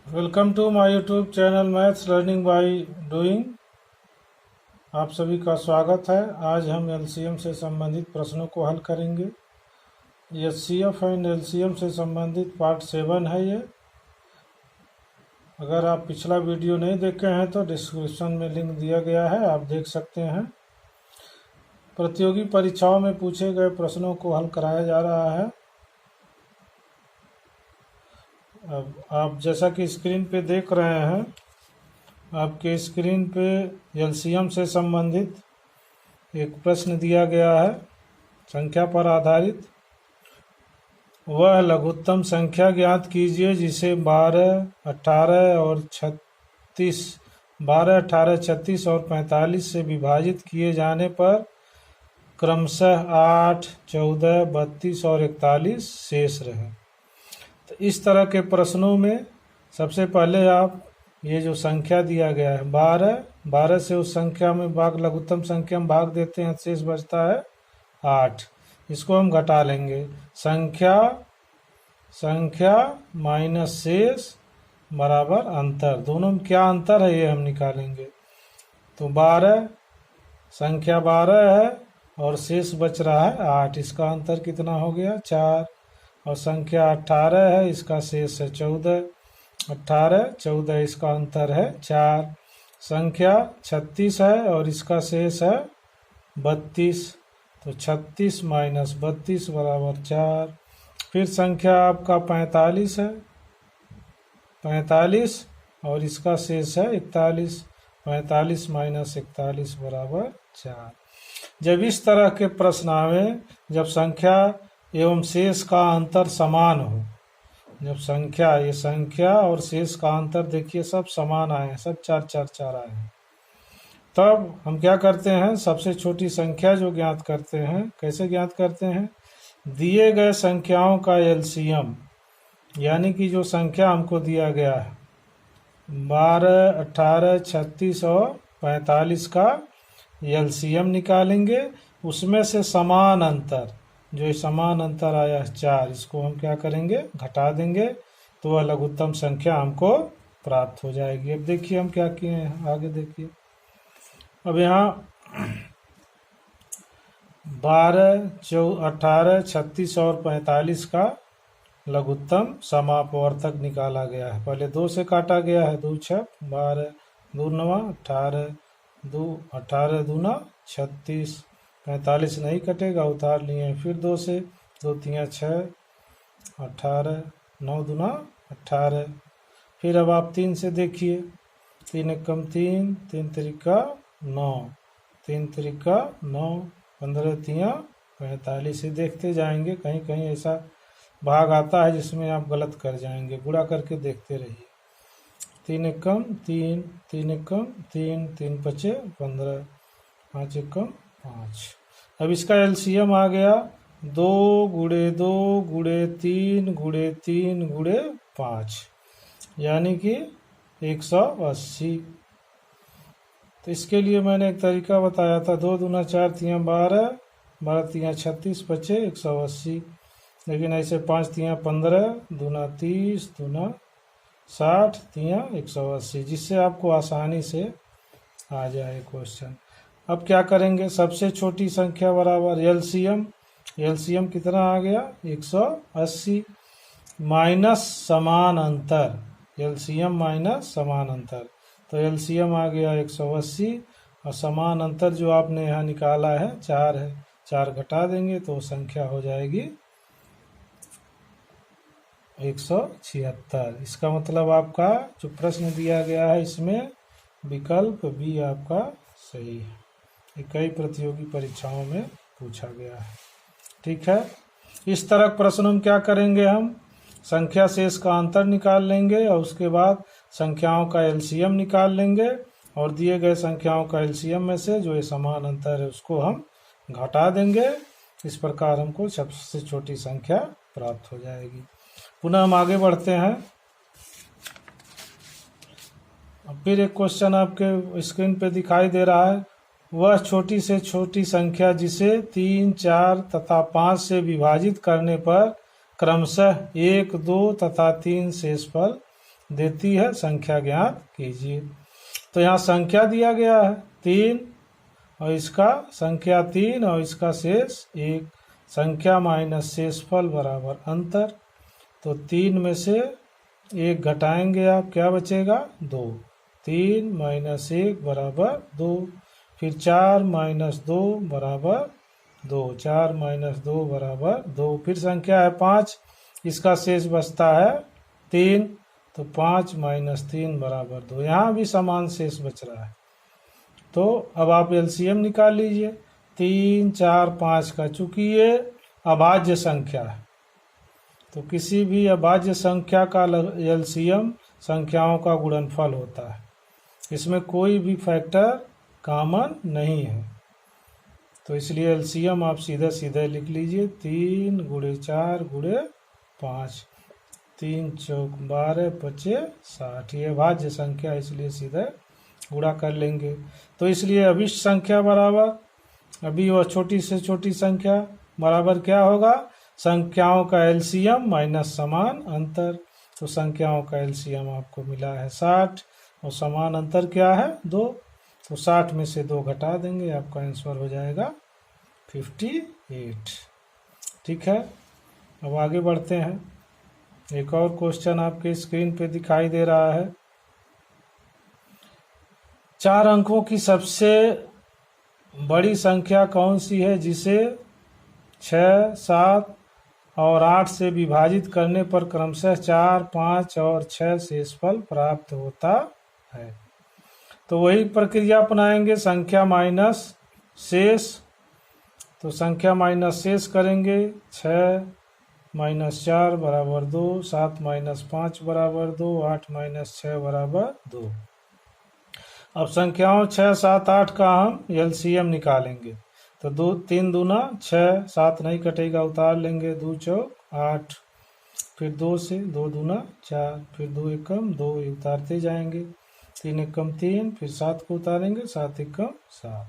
Welcome to my YouTube channel maths learning by doing. आप सभी का स्वागत है। आज हम एलसीएम से संबंधित प्रश्नों को हल करेंगे। एचसीएफ एंड एलसीएम से संबंधित पार्ट 7 है ये। अगर आप पिछला वीडियो नहीं देखे हैं तो डिस्क्रिप्शन में लिंक दिया गया है, आप देख सकते हैं। प्रतियोगी परीक्षाओं में पूछे गए प्रश्नों को हल कराया जा रहा है। अब आप जैसा कि स्क्रीन पे देख रहे हैं, आपके स्क्रीन पे एलसीएम से संबंधित एक प्रश्न दिया गया है संख्या पर आधारित। वह लघुत्तम संख्या ज्ञात कीजिए जिसे 12, 18 और 45 से विभाजित किए जाने पर क्रमशः 8, 14, 32 और 41 शेष रहे। तो इस तरह के प्रश्नों में सबसे पहले आप ये जो संख्या दिया गया है 12 से उस संख्या में भाग लघुत्तम संख्या में भाग देते हैं, शेष बचता है 8। इसको हम घटा लेंगे। संख्या माइनस शेष बराबर अंतर। दोनों में क्या अंतर है ये हम निकालेंगे। तो 12 संख्या 12 है और शेष बच रहा है 8। इसका अंतर कितना हो गया? 4। और संख्या 18 है, इसका शेष है 14। 18, 14 इसका अंतर है 4। संख्या 36 है और इसका शेष है 32। तो 36 माइनस 32 बराबर 4। फिर संख्या आपका 45 है, 45 और इसका शेष है 41। 45 माइनस 41 बराबर 4। जब इस तरह के प्रश्न आवे, जब संख्या एवं शेष का अंतर समान हो, जब ये संख्या और शेष का अंतर देखिए सब समान आए हैं, सब 4, 4, 4 आए हैं, तब हम क्या करते हैं? सबसे छोटी संख्या जो ज्ञात करते हैं। कैसे ज्ञात करते हैं? दिए गए संख्याओं का एलसीएम, यानी कि जो संख्या हमको दिया गया है 12, 18, 36 और 45 का एलसीएम निकालेंगे। उसमें से समान अंतर, जो समान अंतर आया है 4, इसको हम क्या करेंगे? घटा देंगे। तो वह लघुत्तम संख्या हमको प्राप्त हो जाएगी। अब देखिए हम क्या किए हैं, आगे देखिए। अब यहाँ 12, 18, 36 और 45 का लघुत्तम समापवर्तक निकाला गया है। पहले 2 से काटा गया है, 2 6 12, 2 9 18, 2 18 दूना 36, 45 नहीं कटेगा, उतार लिए। फिर 2 से, 2 3 6 18, 9 दूना 18। फिर अब आप 3 से देखिए, 3 एकम 3, 3 त्रिका 9, 3 त्रिका 9, 15 3 45। से देखते जाएंगे, कहीं कहीं ऐसा भाग आता है जिसमें आप गलत कर जाएंगे, गुणा करके देखते रहिए। 3 एकम 3, 3 एकम 3, 3 5 15, 5 एकम 5। अब इसका एलसीएम आ गया 2 गुणे 2 गुणे 3 गुणे 3 गुणे 5, यानी कि 180। तो इसके लिए मैंने एक तरीका बताया था, 2 दूना 4 3 12, 12 3 36 बचे 180। लेकिन ऐसे 5 3 15, दूना 30, दूना 60, 3 180, जिससे आपको आसानी से आ जाए क्वेश्चन। अब क्या करेंगे? सबसे छोटी संख्या बराबर एलसीएम कितना आ गया? 180 माइनस समान अंतर, एलसीएम माइनस समान अंतर। तो एलसीएम आ गया 180 और समान अंतर जो आपने यहाँ निकाला है 4 है, 4 घटा देंगे तो संख्या हो जाएगी 176। इसका मतलब आपका जो प्रश्न दिया गया है इसमें विकल्प बी आपका सही है। ये कई प्रतियोगी परीक्षाओं में पूछा गया है। ठीक है, इस तरह प्रश्नों में क्या करेंगे? हम संख्या शेष का अंतर निकाल लेंगे और उसके बाद संख्याओं का एलसीएम निकाल लेंगे, और दिए गए संख्याओं का एलसीएम में से जो ये समान अंतर है उसको हम घटा देंगे। इस प्रकार हमको सबसे छोटी संख्या प्राप्त हो जाएगी। पुनः हम आगे बढ़ते हैं। अब फिर एक क्वेश्चन आपके स्क्रीन पे दिखाई दे रहा है। वह छोटी से छोटी संख्या जिसे 3, 4 तथा 5 से विभाजित करने पर क्रमशः 1, 2 तथा 3 शेषफल देती है, संख्या ज्ञात कीजिए। तो यहाँ संख्या दिया गया है 3 और इसका संख्या 3 और इसका शेष 1, संख्या माइनस शेषफल बराबर अंतर। तो 3 में से 1 घटाएंगे आप, क्या बचेगा 2, 3 माइनस 1 बराबर 2, फिर 4 माइनस 2 बराबर 2, 4 माइनस 2 बराबर 2, फिर संख्या है 5, इसका शेष बचता है 3, तो 5 माइनस 3 बराबर 2, यहाँ भी समान शेष बच रहा है। तो अब आप एलसीएम निकाल लीजिए 3, 4, 5 का। चूंकि ये अभाज्य संख्या है तो किसी भी अभाज्य संख्या का एलसीएम संख्याओं का गुणनफल होता है, इसमें कोई भी फैक्टर कॉमन नहीं है। तो इसलिए एलसीएम आप सीधे सीधे लिख लीजिए 3 गुणे 4 गुणे 5, 3 चौक 12 पचे 60, ये भाज्य संख्या इसलिए सीधे गुणा कर लेंगे। तो इसलिए अभिष्ट संख्या बराबर अभी वह छोटी से छोटी संख्या बराबर क्या होगा, संख्याओं का एलसीएम माइनस समान अंतर। तो संख्याओं का एलसीएम आपको मिला है 60 और समान अंतर क्या है 2, तो 60 में से 2 घटा देंगे, आपका आंसर हो जाएगा 58। ठीक है, अब आगे बढ़ते हैं। एक और क्वेश्चन आपके स्क्रीन पे दिखाई दे रहा है। 4 अंकों की सबसे बड़ी संख्या कौन सी है जिसे 6, 7 और 8 से विभाजित करने पर क्रमशः 4, 5 और 6 शेषफल प्राप्त होता है। तो वही प्रक्रिया अपनाएंगे, संख्या माइनस शेष। तो संख्या माइनस शेष करेंगे, 6 माइनस 4 बराबर 2, 7 माइनस 5 बराबर 2, 8 माइनस 6 बराबर 2। अब संख्याओं 6, 7, 8 का हम एलसीएम निकालेंगे। तो 2, 3 दूना 6, 7 नहीं कटेगा, उतार लेंगे, 2 चौक 8, फिर 2 से 2 दूना 4, फिर 2 एकम 2 उतारते जाएंगे, 3 एकम 3, फिर 7 को उतारेंगे, 7 एकम 7।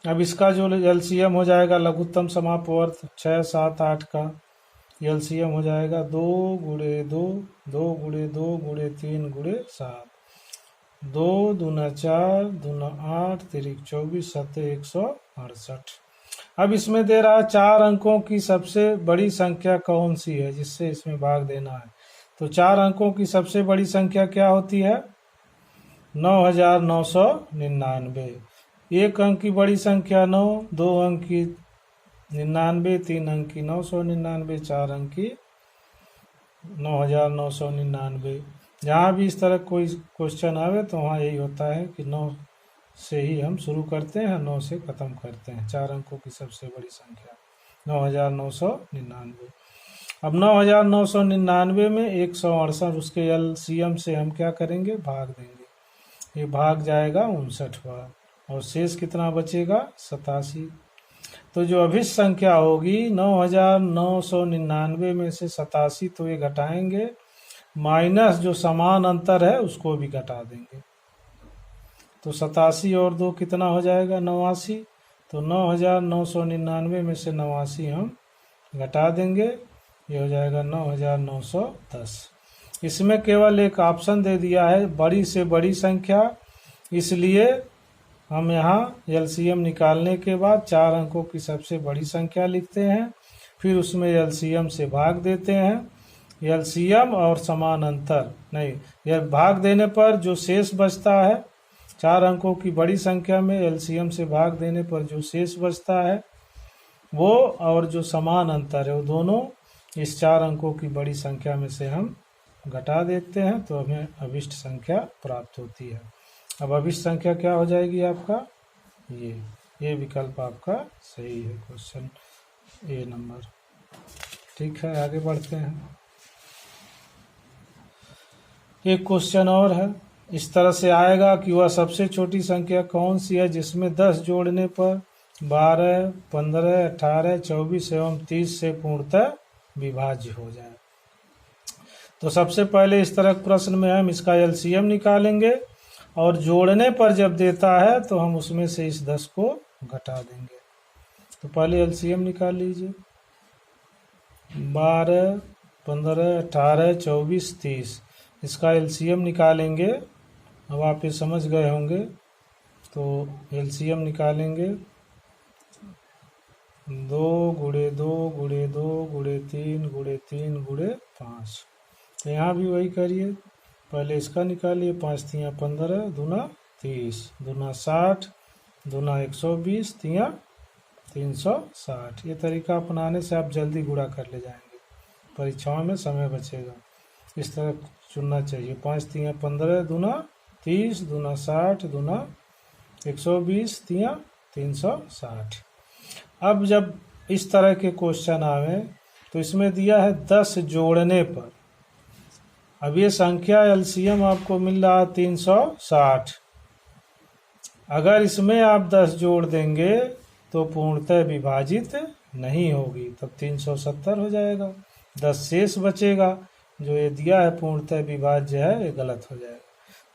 अब इसका जो एलसीएम हो जाएगा लघुत्तम समापवर्त 6, 7, 8 का एलसीएम हो जाएगा 2 गुणे 2, 2 गुणे 2 गुणे 3 गुणे 7, 2 दूना 4, दूना 8, तिरिक 24, 7 168। अब इसमें दे रहा है 4 अंकों की सबसे बड़ी संख्या कौन सी है जिससे इसमें भाग देना है। तो 4 अंकों की सबसे बड़ी संख्या क्या होती है 9999। 1 अंक की बड़ी संख्या 9, 2 अंक की 99, 3 अंक की 999, 4 अंक की 9999। जहाँ भी इस तरह कोई क्वेश्चन आवे तो वहाँ यही होता है कि 9 से ही हम शुरू करते हैं, 9 से ख़त्म करते हैं। 4 अंकों की सबसे बड़ी संख्या 9999। अब 9999 में 168 उसके एलसीएम से हम क्या करेंगे भाग देंगे, ये भाग जाएगा 59 बार और शेष कितना बचेगा 87। तो जो अभिष्ट संख्या होगी 9999 में से 87 तो ये घटाएंगे, माइनस जो समान अंतर है उसको भी घटा देंगे। तो 87 और 2 कितना हो जाएगा 89। तो 9999 में से 89 हम घटा देंगे, ये हो जाएगा 9910। इसमें केवल एक ऑप्शन दे दिया है बड़ी से बड़ी संख्या, इसलिए हम यहाँ एलसीएम निकालने के बाद 4 अंकों की सबसे बड़ी संख्या लिखते हैं, फिर उसमें एलसीएम से भाग देते हैं। एलसीएम और समान अंतर नहीं, यह भाग देने पर जो शेष बचता है 4 अंकों की बड़ी संख्या में एलसीएम से भाग देने पर जो शेष बचता है वो और जो समान अंतर है वो दोनों इस 4 अंकों की बड़ी संख्या में से हम घटा देते हैं, तो हमें अभिष्ट संख्या प्राप्त होती है। अब अभिष्ट संख्या क्या हो जाएगी आपका, ये विकल्प आपका सही है, क्वेश्चन ए नंबर। ठीक है, आगे बढ़ते हैं। एक क्वेश्चन और है, इस तरह से आएगा कि वह सबसे छोटी संख्या कौन सी है जिसमें 10 जोड़ने पर 12, 15, 18, 24 एवं 30 से पूर्णतः विभाज्य हो जाए। तो सबसे पहले इस तरह प्रश्न में हम इसका एलसीएम निकालेंगे और जोड़ने पर जब देता है तो हम उसमें से इस 10 को घटा देंगे। तो पहले एलसीएम निकाल लीजिए, 12, 15, 18, 24, 30। इसका एलसीएम निकालेंगे। अब आप ये समझ गए होंगे, तो एलसीएम निकालेंगे 2 गुणे 2 गुणे 2 गुणे 3 गुणे 3 गुणे 5। तो यहाँ भी वही करिए, पहले इसका निकालिए, 5 तिया 15 दूना 30 दूना 60 दूना 120 तिया 360। ये तरीका अपनाने से आप जल्दी गुणा कर ले जाएंगे, परीक्षाओं में समय बचेगा। इस तरह चुनना चाहिए, 5 तिया 15 दूना 30 दूना 60 दूना 120 तिया 360। अब जब इस तरह के क्वेश्चन आवे तो इसमें दिया है 10 जोड़ने पर। अब ये संख्या एलसीएम आपको मिल रहा है 360। अगर इसमें आप 10 जोड़ देंगे तो पूर्णतः विभाजित नहीं होगी, तब 370 हो जाएगा। 10 शेष बचेगा, जो ये दिया है पूर्णतः विभाज्य है, ये गलत हो जाएगा।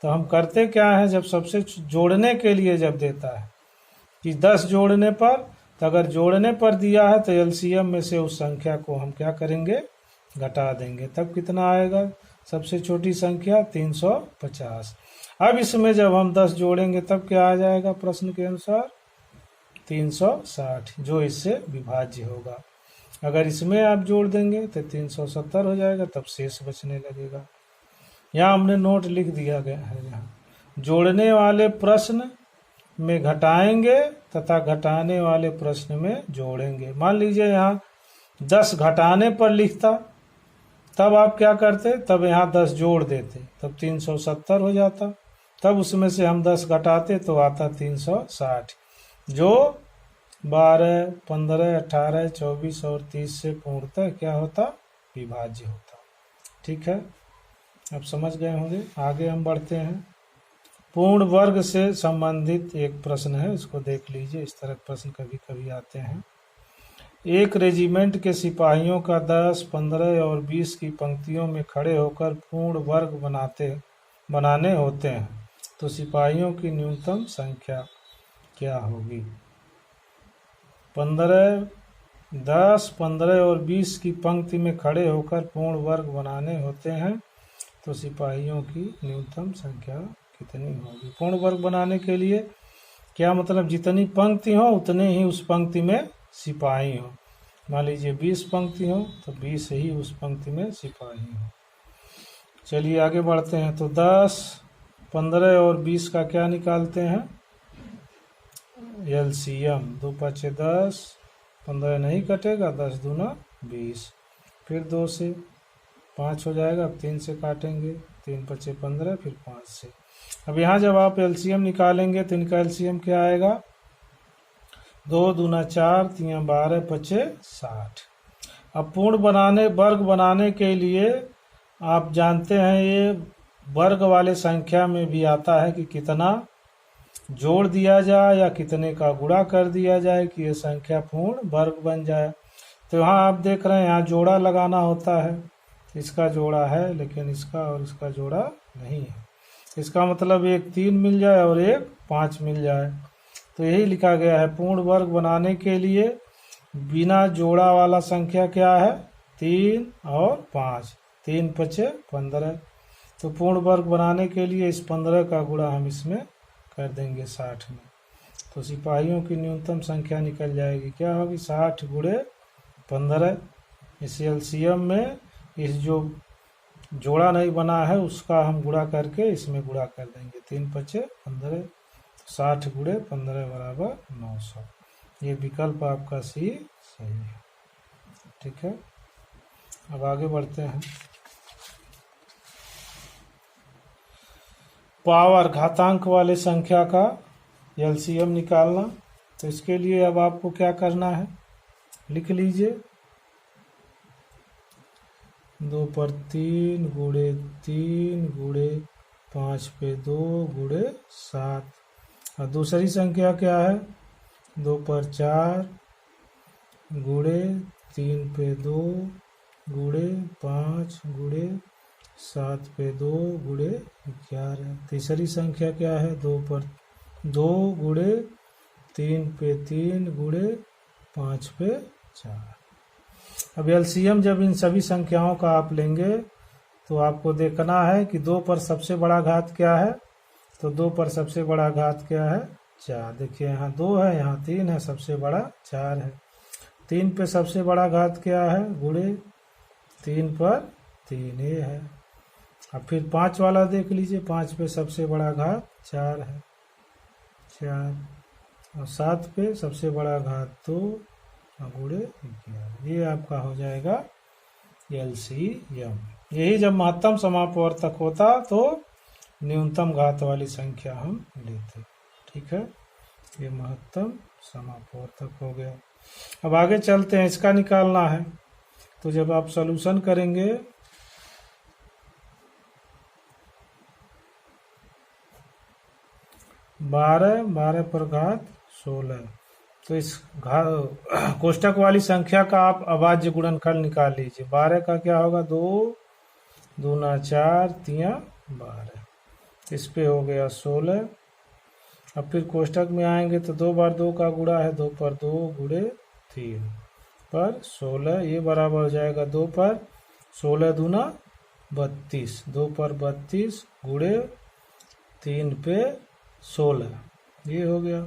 तो हम करते क्या है, जब सबसे जोड़ने के लिए जब देता है कि 10 जोड़ने पर, तो अगर जोड़ने पर दिया है तो एलसीएम में से उस संख्या को हम क्या करेंगे, घटा देंगे। तब कितना आएगा, सबसे छोटी संख्या 350। अब इसमें जब हम 10 जोड़ेंगे तब क्या आ जाएगा, प्रश्न के अनुसार 360, जो इससे विभाज्य होगा। अगर इसमें आप जोड़ देंगे तो 370 हो जाएगा, तब शेष बचने लगेगा। यहाँ हमने नोट लिख दिया गया है, यहाँ जोड़ने वाले प्रश्न में घटाएंगे तथा घटाने वाले प्रश्न में जोड़ेंगे। मान लीजिए यहाँ 10 घटाने पर लिखता, तब आप क्या करते, तब यहाँ 10 जोड़ देते, तब 370 हो जाता। तब उसमें से हम 10 घटाते तो आता 360, जो 12, 15, 18, 24 और 30 से पूर्णतः क्या होता, विभाज्य होता। ठीक है, अब समझ गए होंगे। आगे हम बढ़ते हैं। पूर्ण वर्ग से संबंधित एक प्रश्न है, इसको देख लीजिए। इस तरह प्रश्न कभी कभी आते हैं। एक रेजिमेंट के सिपाहियों का 10, 15 और 20 की पंक्तियों में खड़े होकर पूर्ण वर्ग बनाने होते हैं, तो सिपाहियों की न्यूनतम संख्या क्या होगी। 10, 15 और 20 की पंक्ति में खड़े होकर पूर्ण वर्ग बनाने होते हैं, तो सिपाहियों की न्यूनतम संख्या कितनी होगी। पूर्ण वर्ग बनाने के लिए क्या मतलब, जितनी पंक्ति हो उतने ही उस पंक्ति में सिपाही हो। मान लीजिए 20 पंक्ति हो तो 20 ही उस पंक्ति में सिपाही हो। चलिए आगे बढ़ते हैं। तो 10, 15 और 20 का क्या निकालते हैं, एलसीएम। 2 5 10, 15 नहीं कटेगा, 10 दूना 20, फिर 2 से 5 हो जाएगा। अब 3 से काटेंगे, 3 5 15, फिर 5 से। अब यहाँ जब आप एलसीएम निकालेंगे तो इनका एलसीएम क्या आएगा, 2 दूना 4, 3 12, 5 60। अब पूर्ण वर्ग बनाने के लिए आप जानते हैं, ये वर्ग वाले संख्या में भी आता है कि कितना जोड़ दिया जाए या कितने का गुणा कर दिया जाए कि ये संख्या पूर्ण वर्ग बन जाए। तो यहाँ आप देख रहे हैं, यहाँ जोड़ा लगाना होता है। इसका जोड़ा है, लेकिन इसका और इसका जोड़ा नहीं है। इसका मतलब एक 3 मिल जाए और एक 5 मिल जाए। तो यही लिखा गया है, पूर्ण वर्ग बनाने के लिए बिना जोड़ा वाला संख्या क्या है, 3 और 5, 3 5 15। तो पूर्ण वर्ग बनाने के लिए इस 15 का गुणा हम इसमें कर देंगे 60 में, तो सिपाहियों की न्यूनतम संख्या निकल जाएगी। क्या होगी, 60 गुणे 15। इस एलसीएम में इस जो जोड़ा नहीं बना है उसका हम गुणा करके इसमें गुणा कर देंगे। 3 5 15, 60 गुणे 15 बराबर 900। ये विकल्प आपका सी सही है। ठीक है, अब आगे बढ़ते हैं। पावर घातांक वाले संख्या का एलसीएम निकालना। तो इसके लिए अब आपको क्या करना है, लिख लीजिए। 2 पर 3 गुणे 3 गुणे 5 पे 2 गुणे 7। और दूसरी संख्या क्या है, 2 पर 4 गुणे 3 पे 2 गुणे 5 गुणे 7 पे 2 गुणे 11। तीसरी संख्या क्या है, 2 पर 2 गुणे 3 पे 3 गुणे 5 पे 4। अब एलसीएम जब इन सभी संख्याओं का आप लेंगे तो आपको देखना है कि 2 पर सबसे बड़ा घात क्या है। तो 2 पर सबसे बड़ा घात क्या है, 4। देखिए यहाँ 2 है, यहाँ 3 है, सबसे बड़ा 4 है। 3 पे सबसे बड़ा घात क्या है, गुणे 3 पर 3 ये है। अब फिर 5 वाला देख लीजिए, 5 पे सबसे बड़ा घात 4 है, 4। और 7 पे सबसे बड़ा घात 2 गुणे 11। ये आपका हो जाएगा LCM। यही जब महत्तम समापवर्तक होता तो न्यूनतम घात वाली संख्या हम लेते। ठीक है, ये महत्तम समापवर्तक हो गया। अब आगे चलते हैं, इसका निकालना है। तो जब आप सॉल्यूशन करेंगे, बारह पर घात 16, तो इस कोष्टक वाली संख्या का आप अभाज्य गुणनफल निकाल लीजिए। 12 का क्या होगा, 2 दूना 4 तिया 12, इस पे हो गया 16। अब फिर कोष्टक में आएंगे तो 2 बार 2 का गुणा है, 2 पर 2 गुणे 3 पर 16, ये बराबर हो जाएगा 2 पर 16 दूना 32, 2 पर 32 गुणे 3 पे 16, ये हो गया।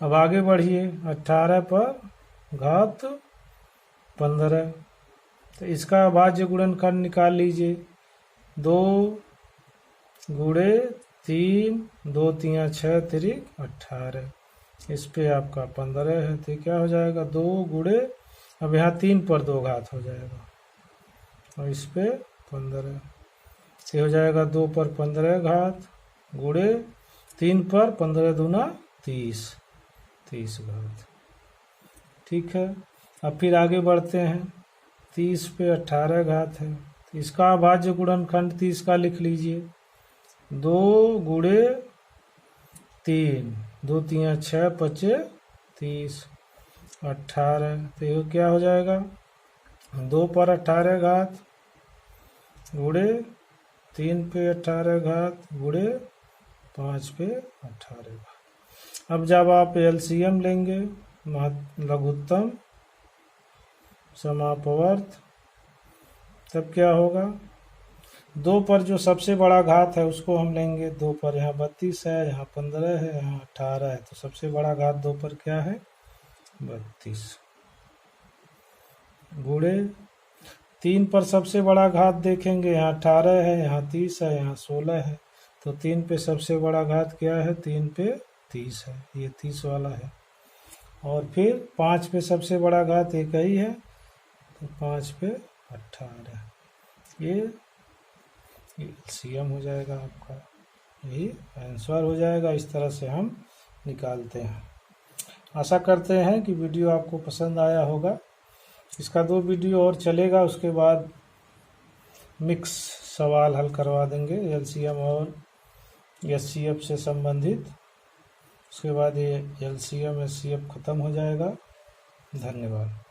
अब आगे बढ़िए, 18 पर घात 15, तो इसका अभाज्य गुणनखंड निकाल लीजिए। 2 गुणे 3, 2 तिया 6 तिरिक 18, इस पे आपका 15 है, तो क्या हो जाएगा 2 गुणे, अब यहाँ 3 पर 2 घात हो जाएगा और इस पे 15, से हो जाएगा 2 पर 15 घात गुणे 3 पर 15 दूना 30 घात। ठीक है, अब फिर आगे बढ़ते हैं। 30 पे 18 घात है, तो इसका अभाज्य गुणनखंड 30 का लिख लीजिए। 2 गुणे 3, 2 तिया 6 पचे 30, 18, तो ये क्या हो जाएगा 2 पर 18 घात गुणे 3 पे 18 घात गुणे 5 पे 18 घात। अब जब आप LCM लेंगे, लघुत्तम समापवर्त, तब क्या होगा, 2 पर जो सबसे बड़ा घात है उसको हम लेंगे। 2 पर यहाँ 32 है, यहाँ 15 है, यहाँ 18 है, तो सबसे बड़ा घात 2 पर क्या है 32, गुणे 3 पर सबसे बड़ा घात देखेंगे, यहाँ 18 है, यहाँ 30 है, यहाँ 16 है, तो 3 पे सबसे बड़ा घात क्या है, 3 पे 30 है, ये 30 वाला है। और फिर 5 पे सबसे बड़ा घात एक ही है, तो 5 पे 18, ये LCM हो जाएगा आपका, यही आंसर हो जाएगा। इस तरह से हम निकालते हैं। आशा करते हैं कि वीडियो आपको पसंद आया होगा। इसका 2 वीडियो और चलेगा, उसके बाद मिक्स सवाल हल करवा देंगे LCM और SCF से संबंधित। उसके बाद ये LCM SCF ख़त्म हो जाएगा। धन्यवाद।